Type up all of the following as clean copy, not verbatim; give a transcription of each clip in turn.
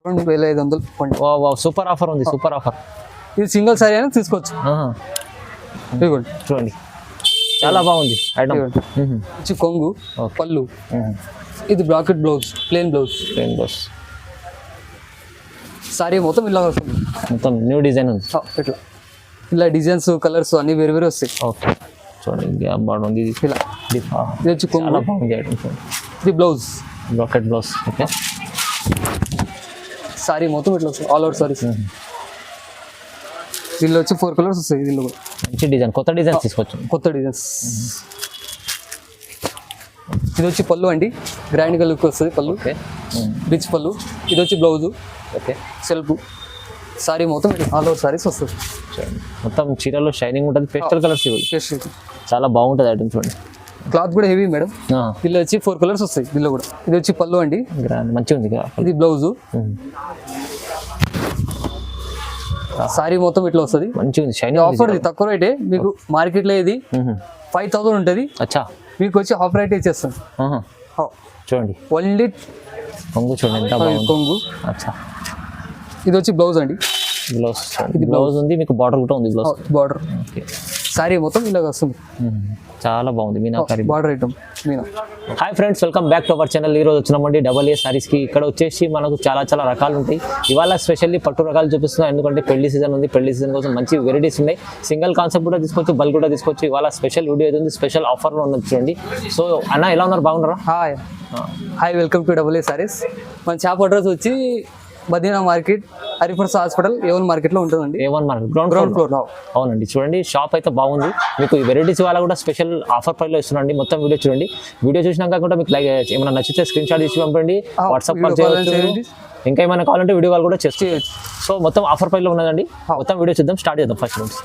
2500 super offer ఉంది, super offer. ఇది single sorry అయినా తీసుకోవచ్చు. ఇదిగోండి చూడండి చాలా బాగుంది ఐటమ్. వచ్చి కొంగు పళ్ళు, ఇది bracket blouse, plain blouse. Sorry మొత్తం ఇలా వస్తుంది, మొత్తం న్యూ డిజైన్ ఉంది. ఇట్లా ఇలా డిజైన్స్ కలర్స్ అన్ని వేరు వేరు వస్తాయి. ఓకే చూడండి గ్యాప్ బాగుంది. ఇలా ఇది వచ్చి కొంగు, ఇది blouse, bracket blouse. Okay sorry మొత్తం ఇట్లా వస్తుంది, ఆల్ ఓవర్ సారీస్. దీనిలో వచ్చి 4 కలర్స్ వస్తాయి. దీనిలో కూడా మంచి డిజైన్, కొత్త డిజైన్స్ తీసుకోవచ్చు, కొత్త డిజైన్స్. ఇది వచ్చి పళ్ళు అండి, గ్రాండ్గా లుక్ వస్తుంది పళ్ళు. ఓకే రిచ్ పళ్ళు. ఇది వచ్చి బ్లౌజు. ఓకే సెల్ఫ్ సారీ మొత్తం ఆల్ ఓవర్ సారీస్ వస్తుంది. మొత్తం చీరలో షైనింగ్ ఉంటుంది, పేస్టల్ కలర్స్ ఇవి. చాలా బాగుంటుంది ఐటమ్ చూడండి. క్లాత్ కూడా హెవీ మేడం. దీనిలో వచ్చి 4 కలర్స్ వస్తాయి. దీనిలో కూడా ఇది వచ్చి పళ్ళు అండి, మంచిగా ఉంది. ఇది బ్లౌజు. సారీ మొత్తం ఇట్లా వస్తుంది, మంచిగా ఉంది షైనింగ్. ఆఫర్ తక్కువ రేటే మీకు. మార్కెట్లో ఇది 5000 ఉంటుంది, మీకు వచ్చి ఆఫర్ రేట్ ఇచ్చేస్తాం. చూడండి ఓన్లీ కొంగు చూడండి ఎంత బాగుంది. కొంగు. ఇది వచ్చి బ్లౌజ్ అండి, బ్లౌజ్. ఇది బ్లౌజ్ ఉంది, మీకు బార్డర్ కూడా ఉంది. Blouse border. సారీ మొత్తం ఇలాగ వస్తుంది, చాలా బాగుంది. Meenakari border item Meena. Hi friends, welcome back to our channel. ఈరోజు వచ్చినామండి AA సారీస్కి. ఇక్కడ వచ్చేసి మనకు చాలా చాలా రకాలు ఉంటాయి. ఇవాళ స్పెషల్లీ పట్టు రకాలు చూపిస్తున్నాం, ఎందుకంటే పెళ్లి సీజన్ ఉంది. పెళ్లి సీజన్ కోసం మంచి వెరైటీస్ ఉన్నాయి. సింగిల్ కాన్సెప్ట్ కూడా తీసుకోవచ్చు, బల్క్ కూడా తీసుకోవచ్చు. ఇవాళ స్పెషల్ వీడియో అవుతుంది, స్పెషల్ ఆఫర్లో ఉన్నది చూడండి. సో అన్న ఎలా ఉన్నారు, బాగున్నారా? Hi welcome to AA saris. మన షాప్ అడ్రస్ వచ్చి మదీనా మార్కెట్, హరిఫర్స్ హాస్పిటల్, A1 మార్కెట్లో ఉంటుందండి. A1 market ground floor. అవునండి చూడండి, షాప్ అయితే బాగుంది. మీకు ఈ వెరైటీస్ వాళ్ళ కూడా స్పెషల్ ఆఫర్ ప్రైస్లో ఇస్తున్నాండి. మొత్తం వీడియో చూడండి. వీడియో చూసినాక కూడా మీకు లైక్ ఏమైనా నచ్చితే స్క్రీన్ షాట్ తీసి పంపండి, వాట్సాప్ కాల్ చేయవచ్చు. ఇంకా ఏమైనా కావాలంటే వీడియో కాల్ కూడా చేసుకోవచ్చు. సో మొత్తం ఆఫర్ ప్రైస్లో ఉన్నదండి. మొత్తం వీడియో చూద్దాం, స్టార్ట్ చేద్దాం. ఫస్ట్ నుంచి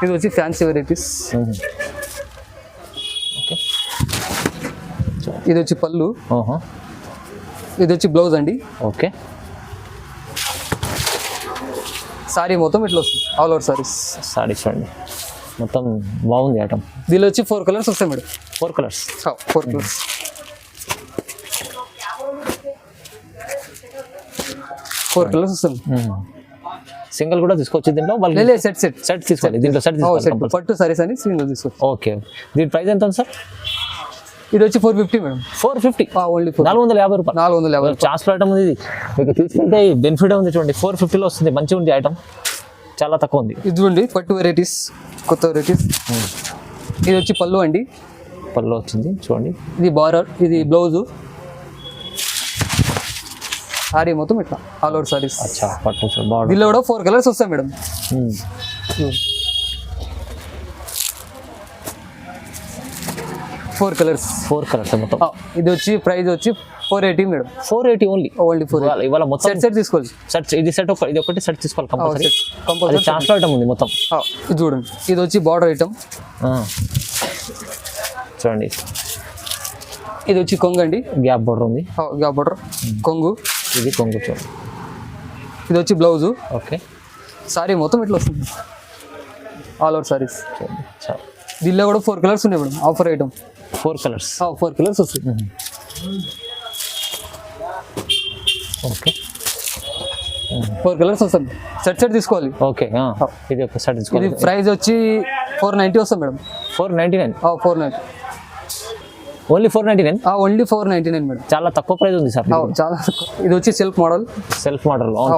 ఇది వచ్చి ఫ్యాన్సీ వెరైటీస్. ఓకే ఇది వచ్చి పళ్ళు, ఇది వచ్చి బ్లౌజ్ అండి. ఓకే సారీ మొత్తం ఇట్లా వస్తుంది, ఆల్ ఓవర్ సారీస్. సారీ చూడండి మొత్తం బాగుంది ఐటమ్. దీనిలో వచ్చి 4 కలర్స్ వస్తాయి మేడం. 4 కలర్స్. 4 కలర్స్. 4 కలర్స్ వస్తుంది. సింగిల్ కూడా తీసుకోవచ్చు దీంట్లో. సెట్ తీసుకోవాలి, దీంట్లో సెట్ తీసుకోవాలి. పట్టు సారీస్ అని సింగిల్ తీసుకోవచ్చు. ఓకే దీని ప్రైస్ ఎంత ఉంది సార్? ఇది వచ్చి 450 మేడం. 450 ఓన్లీ 450 రూపాయలు. 450 ఛాన్స్ ఐటమ్ ఉంది ఇది. మీకు తీసుకుంటే బెనిఫిట్ ఉంది చూడండి. 450లో వస్తుంది, మంచిగా ఉంది ఐటమ్, చాలా తక్కువ ఉంది. ఇది చూడండి పట్టు వెరైటీస్, కొత్త వెరైటీస్. ఇది వచ్చి పళ్ళు అండి, పళ్ళు వచ్చింది చూడండి. ఇది బార్డర్, ఇది బ్లౌజు. సారీ మొత్తం ఇట్లా ఆల్ ఓవర్ సారీస్. పట్టు బార్డర్. దీనిలో కూడా 4 కలర్స్ వస్తాయి మేడం. 4 కలర్స్ మొత్తం. ఇది వచ్చి ప్రైస్ వచ్చి 480 మేడం. 480 ఓన్లీ 480. ఇవాళ మొత్తం సెట్ తీసుకోవాలి. ఇది సెట్ ఇది ఒకటి సెట్ తీసుకోవాలి కంపల్సరీ. ఛాన్స్ ఐటమ్ ఉంది మొత్తం. ఇది చూడండి, ఇది వచ్చి బార్డర్ ఐటమ్ చూడండి. ఇది వచ్చి కొంగు అండి, గ్యాప్ బార్డర్ ఉంది. గ్యాప్ బార్డర్ కొంగు. ఇది కొంగు చూడండి. ఇది వచ్చి బ్లౌజు. ఓకే సారీ మొత్తం ఇట్లా వస్తుంది, ఆల్ ఓవర్ సారీస్. చూడండి దీనిలో కూడా 4 కలర్స్ ఉన్నాయి madam. Offer item 4 colours. 4 colours వస్తుంది. ఓకే 4 కలర్స్ వస్తుంది. సెట్ తీసుకోవాలి. ఓకే ఇది ఒక సెట్ తీసుకోవాలి. ఇది ప్రైస్ వచ్చి 490 వస్తుంది మేడం. 499. 490 ఓన్లీ 499. Only 499 madam. చాలా తక్కువ ప్రైస్ ఉంది సార్. చాలా. ఇది వచ్చి సెల్ఫ్ మోడల్.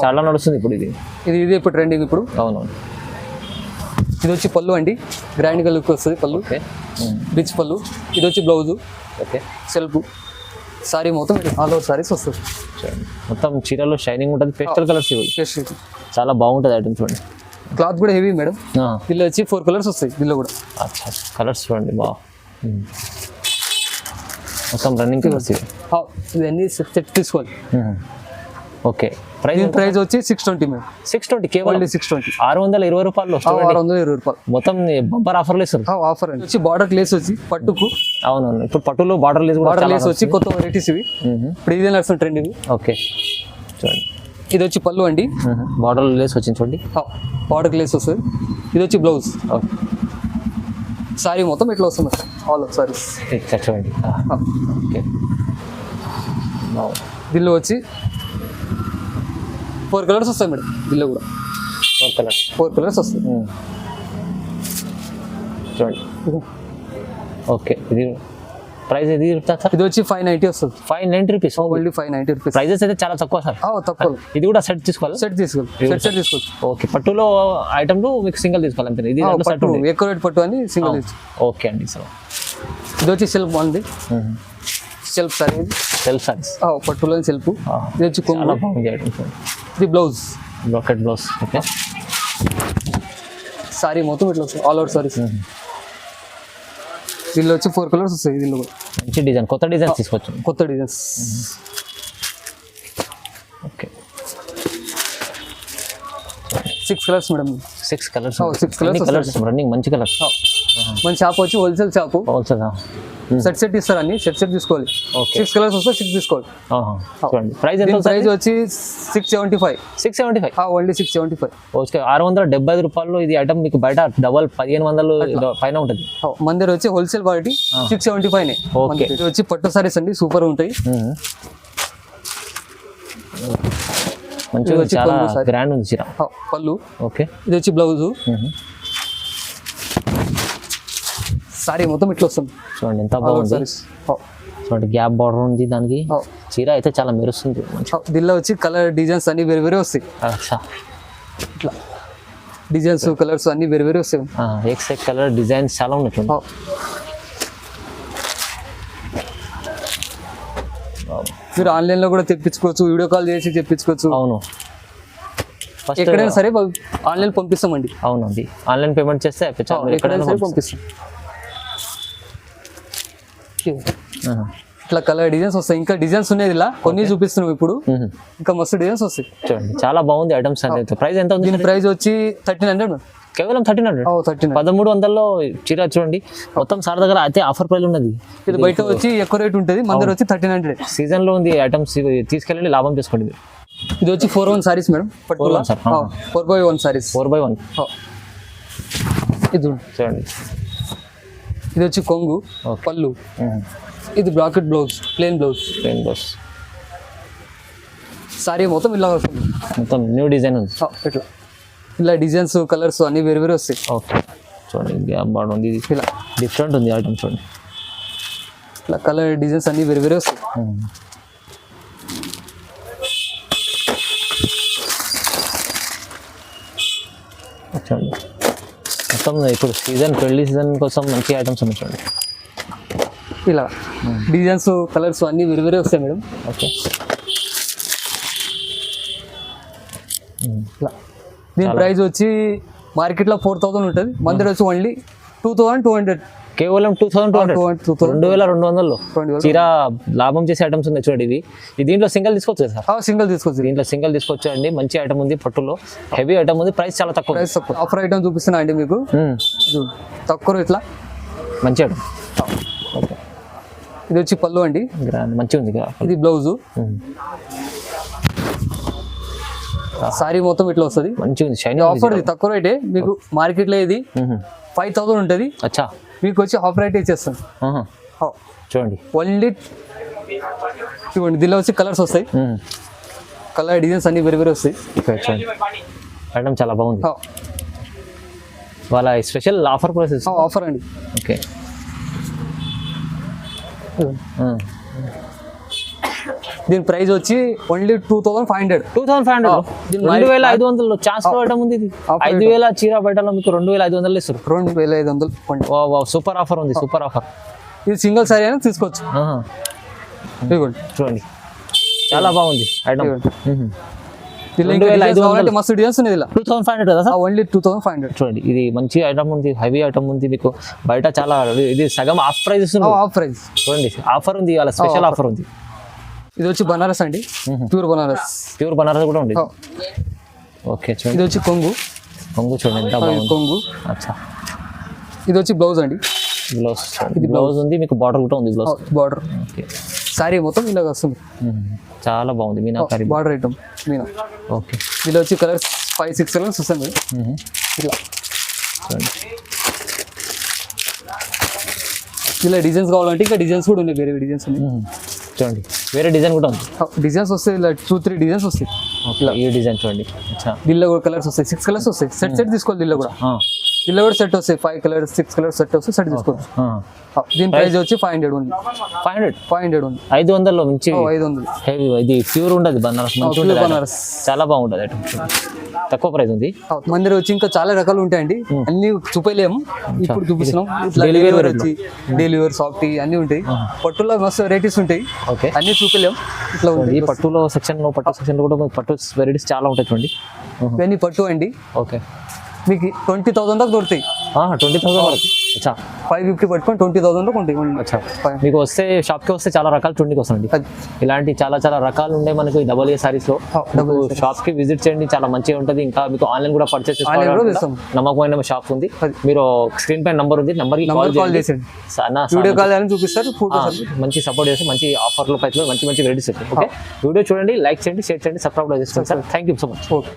చాలా నడుస్తుంది ఇప్పుడు. ఇది ఇప్పుడు ట్రెండింగ్ ఇప్పుడు. అవునవును. ఇది వచ్చి పళ్ళు అండి, గ్రాండ్గా లుక్ వస్తుంది పళ్ళు. రిచ్ పళ్ళు. ఇది వచ్చి బ్లౌజు. ఓకే సెల్ఫ్ సారీ మొత్తం ఆల్ ఓవర్ సారీస్ వస్తుంది. మొత్తం చీరలో షైనింగ్ ఉంటుంది, పేస్టల్ కలర్స్ ఇవి. చాలా బాగుంటుంది ఐటమ్ చూడండి. క్లాత్ కూడా హెవీ మేడం. దీనిలో వచ్చి 4 కలర్స్ వస్తాయి. దీనిలో కూడా కలర్స్ చూడండి బాగా మొత్తం రన్నింగ్ కలర్స్ ఇవి. ఇవన్నీ సెట్ తీసుకోవాలి. ఓకే ప్రైస్ వచ్చి 620 మేడం. 620 కేవలం 620. 620 రూపాయలు. 620 రూపాయలు మొత్తం బంపర్ ఆఫర్లు ఇస్తారు. ఆఫర్ వచ్చి బార్డర్ లేస్ వచ్చి పట్టుకు. అవునవును, ఇప్పుడు పట్టులో బార్డర్ లేస్ వచ్చి కొత్త వెరైటీస్ ఇవి. ఇప్పుడు ఇదే నడుస్తుంది ట్రెండ్ ఇది. ఓకే చూడండి. ఇది వచ్చి పళ్ళు అండి, బార్డర్ లేస్ వచ్చింది చూడండి. బార్డర్ లేస్ వస్తుంది. ఇది వచ్చి బ్లౌజ్. సారీ మొత్తం ఇట్లా వస్తుంది ఆల్ ఆఫ్ సారీస్. చూడండి. ఓకే దీనిలో వచ్చి 4 కలర్స్ వస్తాయి మేడం దీనిలో కూడా 4 కలర్స్ 4 కలర్స్ వస్తాయి. చూడండి. ఓకే, ఇది ప్రైస్ ఇది చెప్తారు సార్? ఇది వచ్చి 590 వస్తుంది. 590 రూపీస్ ఓన్లీ 590 రూపీస్. ప్రైజెస్ అయితే చాలా తక్కువ సార్. తక్కువ. ఇది కూడా సెట్ తీసుకోవాలి. సెట్ తీసుకోవచ్చు. ఓకే, పట్టులో ఐటమ్లు మీకు సింగిల్ తీసుకోవాలి అంతే. ఇది సెట్ ఉంది. ఎక్కువ రేట్ పట్టు అని సింగిల్ తీసుకో. ఓకే అండి. సో ఇది వచ్చి సెల్ఫ్ బాగుంది. Self sorry. సెల్ఫ్ సారీస్ పట్టులో సెల్ఫ్. ఇది వచ్చి చాలా బాగుంది ఐటమ్. ఇది blouse, bracket blouse. Okay, sorry మొత్తం ఇట్లా వస్తుంది, ఆల్ ఓవర్ సారీస్. దీనిలో వచ్చి 4 కలర్స్ వస్తాయి. దీనిలో మంచి డిజైన్, కొత్త డిజైన్ తీసుకోవచ్చు. కొత్త designs. Okay, 6 colours madam. 6 colours. 6 colours colours running, మంచి కలర్స్. మన షాప్ వచ్చి హోల్సేల్ షాప్. సెట్ ఇస్తారు అన్ని. సెట్ తీసుకోవాలి. 6 కలర్స్ వస్తే 6 తీసుకోవాలి. చూడండి, ప్రైస్ ఎంత? ప్రైస్ వచ్చి 675. 675. ఓన్లీ 675. ఓకే, 675 రూపాయలు ఇది ఐటమ్ మీకు బయట డబల్ 1500 పైన ఉంటుంది. మన దగ్గర వచ్చి హోల్సేల్ క్వాలిటీ 675. ఓకే, ఇది వచ్చి పట్టు సారీస్ అండి, సూపర్ ఉంటాయి. మంచిగా చాలా గ్రాండ్ ఉంది చీర. పళ్ళు. ఓకే, ఇది వచ్చి బ్లౌజ్. సారీ మొత్తం ఇట్లా వస్తుంది. చూడండి ఎంత బాగుంది. చూడండి, గ్యాప్ బార్డర్ ఉంది దానికి. చీర అయితే చాలా మెరుస్తుంది. దీనిలో వచ్చి కలర్ డిజైన్స్ అన్ని వేరే వేరే వస్తాయి. ఇట్లా డిజైన్స్ కలర్స్ అన్ని వేరే వేరే వస్తాయి. ఎక్స్ కలర్ డిజైన్స్ చాలా ఉన్నాయి. మీరు ఆన్లైన్లో కూడా తెప్పించుకోవచ్చు, వీడియో కాల్ చేసి తెప్పించుకోవచ్చు. అవును, ఎక్కడైనా సరే ఆన్లైన్ పంపిస్తామండి. అవునండి, ఆన్లైన్ పేమెంట్ చేస్తే ఎక్కడైనా సరే పంపిస్తాం. ఇట్లా కలర్ డిజైన్స్ వస్తాయి. ఇంకా డిజైన్స్ ఉన్నాయి ఇలా, కొన్ని చూపిస్తున్నాం ఇప్పుడు. ఇంకా మస్తు డిజైన్స్ వస్తాయి. చూడండి, చాలా బాగుంది ఐటమ్స్. ప్రైస్ ఎంత ఉంది? దీని ప్రైస్ వచ్చి 1300. కేవలం 1300. 1300లో చీర. చూడండి, మొత్తం సార్ దగ్గర అయితే ఆఫర్ ప్రైస్ ఉన్నది. ఇది బయట వచ్చి ఎక్కువ రేట్ ఉంటుంది, మన దగ్గర వచ్చి 1300. సీజన్ లో ఉంది ఐటమ్స్, తీసుకెళ్ళండి, లాభం చేసుకోండి. ఇది వచ్చి 4/1 సారీస్ మేడం. 4/1 సారీస్. 4/1. ఇది చూడండి, ఇది వచ్చి కొంగు, పళ్ళు. ఇది bracket blouse, plain blouse. Sorry మొత్తం ఇలా వస్తుంది. మొత్తం న్యూ డిజైన్ ఉంది. ఇట్లా ఇలా డిజైన్స్ కలర్స్ అన్ని వేరు వేరు వస్తాయి. ఓకే, చూడండి, గ్యాప్ బార్డర్ ఉంది. ఇలా డిఫరెంట్ ఉంది ఐటమ్. చూడండి, ఇలా కలర్ డిజైన్స్ అన్ని వేరు వేరే వస్తాయి. చూడండి, మొత్తం ఇప్పుడు సీజన్, పెళ్లి సీజన్ కోసం మంచి ఐటమ్స్ ఉన్నాయి. చూడండి, ఇలా డిజైన్స్ కలర్స్ అన్ని వేరు వేరే వస్తాయి మేడం. ఓకే, ఇలా దీని ప్రైస్ వచ్చి మార్కెట్లో 4000 ఉంటుంది, మన దగ్గర వచ్చి ఓన్లీ 2200. కేవలం 2200. 2200 చీర లాభం చేసే ఐటమ్స్ ఉన్నాయి. చూడండి, ఇది దీంట్లో సింగిల్ తీసుకోవచ్చు కదా సార్? సింగిల్ తీసుకోవచ్చు. దీంట్లో సింగిల్ తీసుకోవచ్చు అండి. మంచి ఐటమ్ ఉంది, పట్టులో హెవీ ఐటమ్ ఉంది. ప్రైస్ చాలా తక్కువ. ఆఫర్ ఐటమ్ చూపిస్తున్నా అండి మీకు. తక్కువ ఇట్లా మంచి ఐటమ్. ఓకే, ఇది వచ్చి పళ్ళు అండి, మంచిగా ఉంది. ఇది బ్లౌజు. సారీ మొత్తం ఇట్లా వస్తుంది. మంచిగా ఉంది, షైనింగ్. ఆఫర్ తక్కువ రేటే మీకు. మార్కెట్లో ఇది 5000 ఉంటుంది. అచ్చా, మీకు వచ్చి హాఫ్ రేట్ ఇచ్చేస్తాను. చూడండి, ఓన్లీ చూడండి, దీనిలో వచ్చి కలర్స్ వస్తాయి. కలర్ డిజైన్స్ అన్ని వేరే వేరే వస్తాయి. చూడండి, ఐటమ్ చాలా బాగుంది. వాళ్ళ స్పెషల్ ఆఫర్ ప్రైసెస్. ఆఫర్ అండి. ఓకే, దీని ప్రైస్ వచ్చి ఓన్లీ 2500. 2500 ఛాన్స్ ఐటమ్ ఉంది. ఇది 5000 చీర బయటలో మీకు 2500 ఇస్తారు. 2500. సూపర్ ఆఫర్ ఉంది, సూపర్ ఆఫర్. ఇది సింగిల్ సారీ అయినా తీసుకోవచ్చు. చూడండి, చాలా బాగుంది ఐటమ్. 2500 మస్తు డిజైన్స్ ఉంది. 2500 కదా సార్? ఓన్లీ 2500. చూడండి, ఇది మంచి ఐటమ్ ఉంది, హెవీ ఐటమ్ ఉంది. మీకు బయట చాలా, ఇది సగం ఆఫ్ ప్రైస్ ఇస్తుంది. Of price. చూడండి, ఆఫర్ ఉంది, వాళ్ళ స్పెషల్ ఆఫర్ ఉంది. ఇది వచ్చి బనారస్ అండి, ప్యూర్ బనారస్. ప్యూర్ బనారస్ కూడా ఉంది. ఓకే, చూడండి, ఇది వచ్చి కొంగు. చూడండి ఎంత బాగుంది, కొంగు. అచ్చా, ఇది వచ్చి బ్లౌజ్ అండి. బ్లౌజ్. ఇది బ్లౌజ్ ఉంది, మీకు బార్డర్ కూడా ఉంది. Blouse border. ఓకే, సారీ మొత్తం ఇలా వస్తుంది. చాలా బాగుంది, meenakari border item Meena. Okay, దీనిలో వచ్చి కలర్స్ 5-6 కలర్స్ వస్తాయి. ఇలా చూడండి, ఇలా డిజైన్స్ కావాలంటే ఇంకా డిజైన్స్ కూడా ఉన్నాయి, వేరే డిజైన్స్ ఉన్నాయి. చూడండి, వేరే డిజైన్ కూడా ఉంది. డిజైన్స్ వస్తాయి, ఇలా 2-3 డిజైన్స్ వస్తాయి. ఈ డిజైన్ చూడండి. అచ్చా. దీనిలో కూడా కలర్స్ వస్తాయి, 6 కలర్స్ వస్తాయి. సెట్ తీసుకోవాలి. దీనిలో కూడా సెట్ వస్తాయి, 5 కలర్స్ 6 కలర్స్ సెట్ వస్తాయి. సెట్ తీసుకోవచ్చు. దీని ప్రైస్ వచ్చి 500 ఉంది. 500 ఉంది. 500లో మంచి 500. హెవీ, ఇది ప్యూర్ ఉండదు బనారస్, మంచిగా ఉంటుంది. బనారస్ చాలా బాగుంటుంది ఐటమ్. తక్కువ ప్రైస్ ఉంది. మన దగ్గర వచ్చి ఇంకా చాలా రకాలు ఉంటాయండి, అన్ని చూపలేము, ఇప్పుడు చూపిస్తున్నాం. Daily wear వచ్చి డైలీ వేర్, సాఫ్ట్ అన్ని ఉంటాయి. పట్టులో మస్తు వెరైటీస్ ఉంటాయి, ఓకే. అన్ని చూపలేము. ఇట్లా ఉంది. ఈ పట్టులో సెక్షన్ లో, పట్టు సెక్షన్ లో కూడా మీకు పట్టు వెరైటీస్ చాలా ఉంటాయి చూడండి. ఇవన్నీ పట్టు అండి. ఓకే. మీకు 20,000 దాకా దొరుకుతాయి. 20,000 వరకు. అచ్చా. 550 పట్టుకొని 20,000 దాకా ఉంటాయి. అచ్చా. మీకు వస్తే షాప్కి వస్తే చాలా రకాలు చుండికి వస్తాయండి. ఇలాంటి చాలా చాలా రకాలు ఉన్నాయి మనకి డబల్ ఏ సారీస్ లో. షాప్కి విజిట్ చేయండి, చాలా మంచిగా ఉంటుంది. ఇంకా మీకు ఆన్లైన్ కూడా పర్చేస్ చేసుకోవాలి, నమ్మకమైన షాప్ ఉంది. మీరు స్క్రీన్ పైన నంబర్ ఉంది, నంబర్ కి కాల్ చేయండి. వీడియో కాల్ అని చూపిస్తారు, మంచి సపోర్ట్ చేసి మంచి ఆఫర్లో మంచి మంచి వెరైటీస్ ఉంటాయి. ఓకే. వీడియో చూడండి, లైక్ చేయండి, షేర్ చేయండి, సబ్స్క్రైబ్ చేసుకోండి sir. Thank you so much.